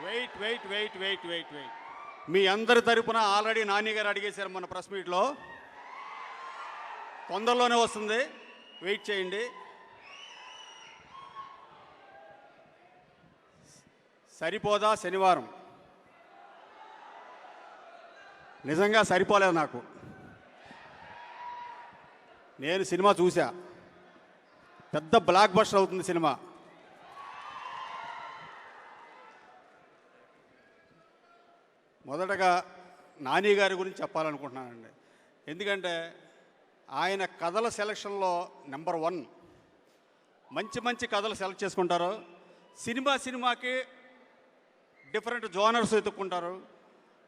Wait wait wait wait wait wait మీ అందరి తరపున ఆల్రెడీ నాని గారు అడిగేశారు మన ప్రెస్ మీట్లో. తొందరలోనే వస్తుంది, వెయిట్ చేయండి. సరిపోదా శనివారం? నిజంగా సరిపోలేదు నాకు. నేను సినిమా చూసా, పెద్ద బ్లాక్ బస్టర్ అవుతుంది సినిమా. మొదటగా నాని గారి గురించి చెప్పాలనుకుంటున్నానండి. ఎందుకంటే ఆయన కథల సెలక్షన్లో నెంబర్ 1. మంచి మంచి కథలు సెలెక్ట్ చేసుకుంటారు. సినిమాకి డిఫరెంట్ జోనర్స్ ఎత్తుక్కుంటారు.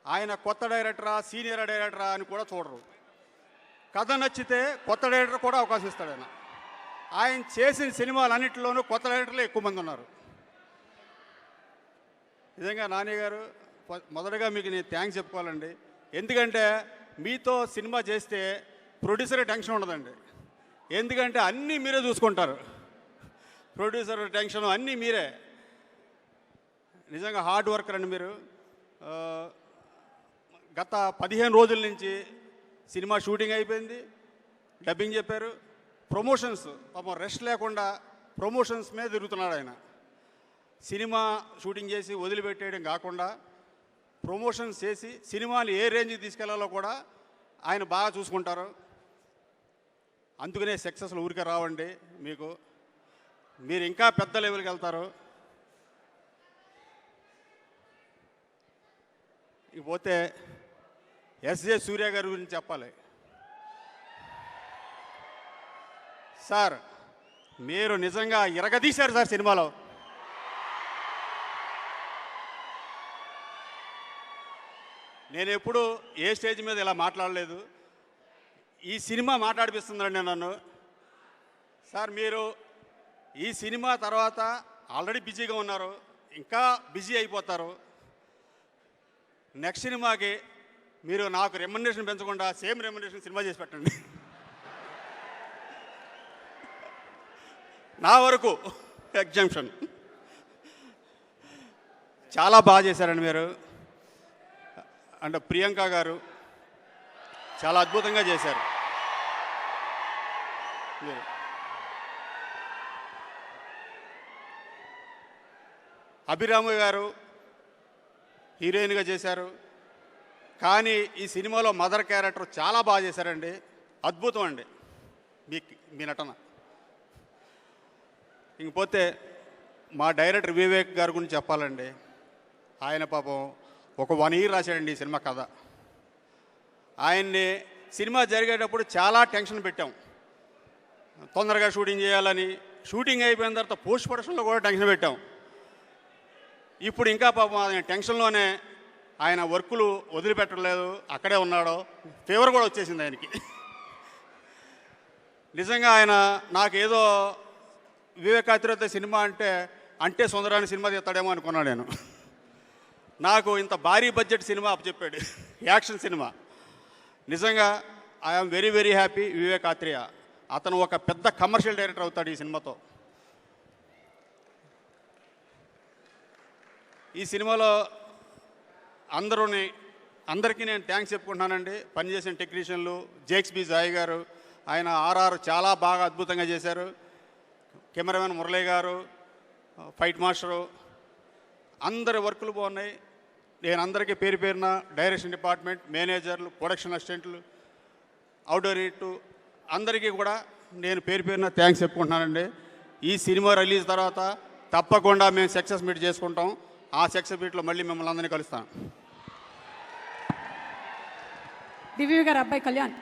ఆయన కొత్త డైరెక్టరా సీనియర్ డైరెక్టరా అని కూడా చూడరు. కథ నచ్చితే కొత్త డైరెక్టర్ కూడా అవకాశం ఇస్తాడు ఆయన. ఆయన చేసిన సినిమాలన్నింటిలోనూ కొత్త డైరెక్టర్లు ఎక్కువ మంది ఉన్నారు. నిజంగా నాని గారు, మొదటగా మీకు నేను థ్యాంక్స్ చెప్పుకోవాలండి. ఎందుకంటే మీతో సినిమా చేస్తే ప్రొడ్యూసర్ టెన్షన్ ఉండదండి. ఎందుకంటే అన్నీ మీరే చూసుకుంటారు. ప్రొడ్యూసర్ టెన్షన్ అన్నీ మీరే. నిజంగా హార్డ్ వర్కర్ అండి మీరు. గత 15 రోజుల నుంచి సినిమా షూటింగ్ అయిపోయింది, డబ్బింగ్ చెప్పారు, ప్రమోషన్స్, పాపం రెస్ట్ లేకుండా ప్రమోషన్స్ మీద తిరుగుతున్నాడు ఆయన. సినిమా షూటింగ్ చేసి వదిలిపెట్టేయడం కాకుండా ప్రమోషన్స్ చేసి సినిమాని ఏ రేంజ్కి తీసుకెళ్లాలో కూడా ఆయన బాగా చూసుకుంటారు. అందుకనే సక్సెస్లు ఊరికే రావండి మీకు. మీరు ఇంకా పెద్ద లెవెల్కి వెళ్తారు. ఇకపోతే ఎస్జే సూర్య గారి గురించి చెప్పాలి. సార్, మీరు నిజంగా ఇరగదీశారు సార్ సినిమాలో. నేను ఎప్పుడు ఏ స్టేజ్ మీద ఇలా మాట్లాడలేదు. ఈ సినిమా మాట్లాడిపిస్తుందండి నన్ను. సార్, మీరు ఈ సినిమా తర్వాత ఆల్రెడీ బిజీగా ఉన్నారు, ఇంకా బిజీ అయిపోతారు. నెక్స్ట్ సినిమాకి మీరు నాకు రెమ్యునరేషన్ పెంచకుండా సేమ్ రెమ్యునరేషన్ సినిమా చేసి పెట్టండి. నా వరకు ఎగ్జామ్షన్. చాలా బాగా చేశారండి మీరు. అంటే ప్రియాంక గారు చాలా అద్భుతంగా చేశారు. అభిరాము గారు హీరోయిన్గా చేశారు. కానీ ఈ సినిమాలో మదర్ క్యారెక్టర్ చాలా బాగా చేశారండి. అద్భుతం అండి మీ నటన. ఇంకపోతే మా డైరెక్టర్ వివేక్ గారి గురించి చెప్పాలండి. ఆయన పాపం ఒక 1 year రాశాడండి ఈ సినిమా కథ. ఆయన్ని సినిమా జరిగేటప్పుడు చాలా టెన్షన్ పెట్టాం. తొందరగా షూటింగ్ చేయాలని. షూటింగ్ అయిపోయిన తర్వాత పోస్ట్ ప్రొడక్షన్లో కూడా టెన్షన్ పెట్టాం. ఇప్పుడు ఇంకా పాపం ఆయన టెన్షన్లోనే ఆయన వర్కులు వదిలిపెట్టలేదు, అక్కడే ఉన్నాడు. ఫీవర్ కూడా వచ్చేసింది ఆయనకి. నిజంగా ఆయన నాకేదో వివేకాతిరేత సినిమా అంటే సుందరాని సినిమా తీస్తాడేమో అనుకున్నాను నేను. నాకు ఇంత భారీ బడ్జెట్ సినిమా అప్పచెప్పాడు, యాక్షన్ సినిమా. నిజంగా I'm very very happy. Vivek Atreya అతను ఒక పెద్ద కమర్షియల్ డైరెక్టర్ అవుతాడు ఈ సినిమాతో. ఈ సినిమాలో అందరికీ నేను థ్యాంక్స్ చెప్పుకుంటున్నానండి. పనిచేసిన టెక్నీషియన్లు, జేక్స్ బి జాయ్ గారు, ఆయన ఆర్ఆర్ చాలా బాగా అద్భుతంగా చేశారు. కెమెరామెన్ మురళీ గారు, ఫైట్ మాస్టరు, అందరి వర్కులు బాగున్నాయి. నేను అందరికీ పేరు పేరున డైరెక్షన్ డిపార్ట్మెంట్, మేనేజర్లు, ప్రొడక్షన్ అసిస్టెంట్లు, అవుట్డోర్ యూనిట్ అందరికీ కూడా నేను పేరు పేరున థ్యాంక్స్ చెప్పుకుంటున్నానండి. ఈ సినిమా రిలీజ్ తర్వాత తప్పకుండా మేము సక్సెస్ మీట్ చేసుకుంటాం. ఆ సక్సెస్ మీట్లో మళ్ళీ మిమ్మల్ని అందరినీ కలుస్తాను. దివ్య గారు అబ్బాయి కళ్యాణ్.